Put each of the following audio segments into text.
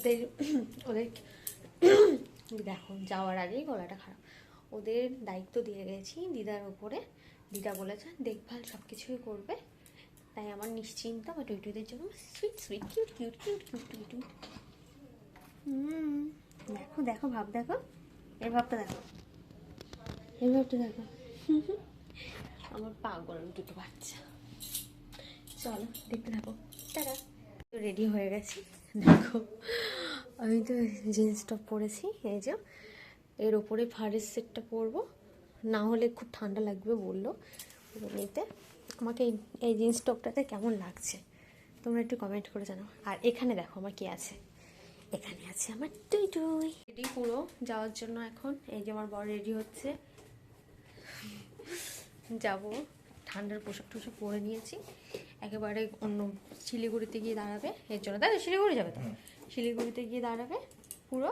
ওদের ওদের দেখো যাওয়ার আগেই গলাটা খারাপ। ওদের দায়িত্ব দিয়ে গেছি দিদার ওপরে। দিদা বলেছে দেখভাল সব কিছুই করবে, তাই আমার নিশ্চিন্ত আমার টুইটুদের জন্য sweet sweet cute cute cute cute টুইটু। দেখো দেখো ভাব, দেখো এই ভাবটা দেখো, এই ভাবটা দেখো। আমার পাগল দুটো বাচ্চা। চলো দেখতে থাকো, টাটা। রেডি হয়ে গেছি, দেখো আমি তো জিন্স টপ পরেছি, এই যে এর ওপরে ফারের সেটটা পরবো, না হলে খুব ঠান্ডা লাগবে বললো নিতে। আমাকে এই জিন্স টপটাতে কেমন লাগছে তোমরা একটু কমেন্ট করে জানাও। আর এখানে দেখো আমার কি আছে, এখানে আছে আমার টুইটুই। রেডি পুরো যাওয়ার জন্য এখন। এই যে আমার বর রেডি হচ্ছে, যাব। ঠান্ডার পোশাক টোশাক পরে নিয়েছি, একেবারে অন্য শিলিগুড়িতে গিয়ে দাঁড়াবে এর জন্য। তাই শিলিগুড়ি যাবে তো, শিলিগুড়িতে গিয়ে দাঁড়াবে পুরো,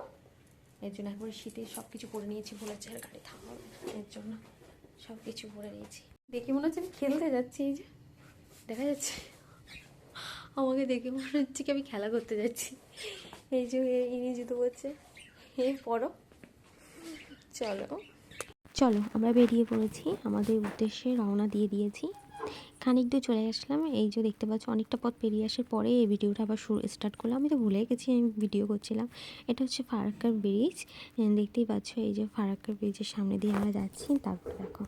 এর জন্য একবারে শীতে সব কিছু পরে নিয়েছি। বলেছে আর গাড়ি থামা হবে না, এর জন্য সব কিছু পরে নিয়েছি। দেখে মনে হচ্ছে আমি খেলতে যাচ্ছি, এই যে দেখা যাচ্ছে আমাকে দেখে মনে হচ্ছে কি আমি খেলা করতে যাচ্ছি। এই যে ইনি জুতো করছে, এই পরো। চলো চলো আমরা বেরিয়ে পড়েছি, আমাদের উদ্দেশ্যে রওনা দিয়ে দিয়েছি। খানিক দূর চলে আসলাম, এই যে দেখতে পাচ্ছ অনেকটা পথ পেরিয়ে আসার পরে এই ভিডিওটা আবার স্টার্ট করলাম। আমি তো ভুলে গেছি আমি ভিডিও করছিলাম। এটা হচ্ছে ফারাক্কার ব্রিজ, দেখতেই পাচ্ছ। এই যে ফারাক্কার ব্রিজের সামনে দিয়ে আমরা যাচ্ছি। তারপর দেখো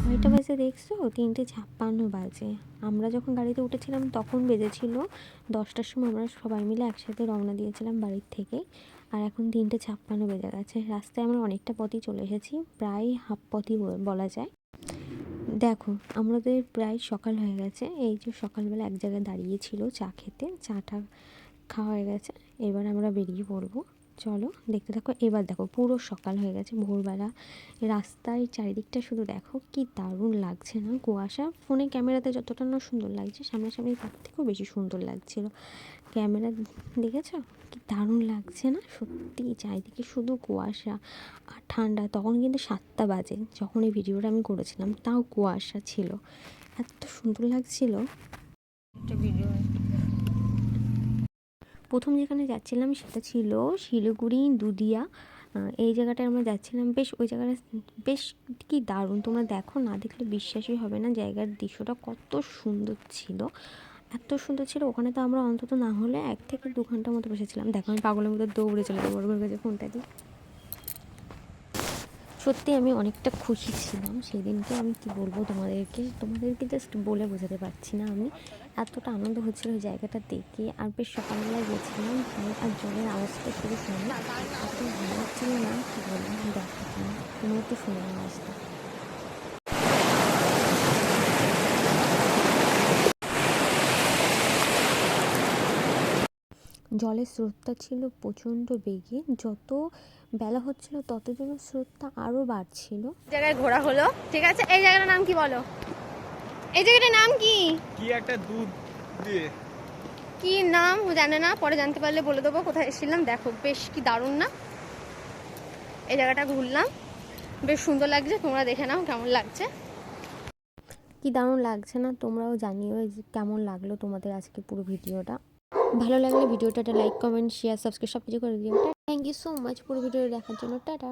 কয়টা বাজে দেখছো, 3:56 বাজে। আমরা যখন গাড়িতে উঠেছিলাম তখন বেজেছিল 10টার সময়। আমরা সবাই মিলে একসাথে রওনা দিয়েছিলাম বাড়ির থেকে, আর এখন 3:56 বেজে গেছে। রাস্তায় আমরা অনেকটা পথই চলে এসেছি, প্রায় হাফ পথই বলা যায়। দেখো আমাদের প্রায় সকাল হয়ে গেছে। এই যে সকালবেলা এক জায়গায় দাঁড়িয়েছিল চা খেতে, চাটা খাওয়া হয়ে গেছে। এবার আমরা বেরিয়ে পড়বো, চলো দেখতে থাকো। এবার দেখো পুরো সকাল হয়ে গেছে, ভোরবেলা। রাস্তায় চারিদিকটা শুধু দেখো কি দারুণ লাগছে না, কুয়াশা। ফোনে ক্যামেরাতে যতটা না সুন্দর লাগছে, সামনাসামনি তার থেকেও বেশি সুন্দর লাগছিল। ক্যামেরা দেখেছ কি দারুণ লাগছে না? সত্যি চারিদিকে শুধু কুয়াশা আর ঠান্ডা। তখন কিন্তু 7টা বাজে যখন এই ভিডিওটা আমি করেছিলাম, তাও কুয়াশা ছিল, এত সুন্দর লাগছিল। একটা ভিডিও প্রথম যেখানে যাচ্ছিলাম সেটা ছিল শিলিগুড়ি দুদিয়া। এই জায়গাটায় আমরা যাচ্ছিলাম, বেশ ওই জায়গাটা বেশ কি দারুণ। তোমরা দেখো, না দেখলে বিশ্বাসই হবে না জায়গার দৃশ্যটা কত সুন্দর ছিল, এত সুন্দর ছিল। ওখানে তো আমরা অন্তত না হলে 1 থেকে 2 ঘন্টার মতো বসেছিলাম। দেখো আমি পাগলের মতো দৌড়ে চলে যাবো ওর কাছে ফোনটা দিই। সত্যি আমি অনেকটা খুশি ছিলাম সেদিনকে। আমি কি বলবো তোমাদেরকে জাস্ট বলে বোঝাতে পারছি না। আমি এতটা আনন্দ হচ্ছিল ওই জায়গাটা দেখে। আর বেশ সকালবেলায় গেছিলাম, আর জলের আওয়াজটা শুরু শুনে এত ভালো লাগছিল না, কি বলবো। দেখো তুমি একটু শুনে আওয়াজটা। জলের স্রোতটা ছিল প্রচণ্ড বেগে, যত বেলা হচ্ছিল তত যেন স্রোতটা আরও বাড়ছিল। জায়গায় ঘোরা হলো, ঠিক আছে। এই জায়গাটার নাম কি বলো? এই জায়গাটার নাম কি? কি একটা দুধ দিয়ে কি নাম জানে না, পরে জানতে পারলে বলে দেবো কোথায় এসেছিলাম। দেখো বেশ কি দারুণ না, এই জায়গাটা ঘুরলাম, বেশ সুন্দর লাগছে। তোমরা দেখে নাও কেমন লাগছে, কি দারুণ লাগছে না? তোমরাও জানিও কেমন লাগলো তোমাদের আজকে পুরো ভিডিওটা। ভালো লাগলে ভিডিওটা লাইক, কমেন্ট, শেয়ার, সাবস্ক্রাইব সব কিছু করে দিও। থ্যাংক ইউ সো মাচ পুরো ভিডিও দেখার জন্য। টাটা।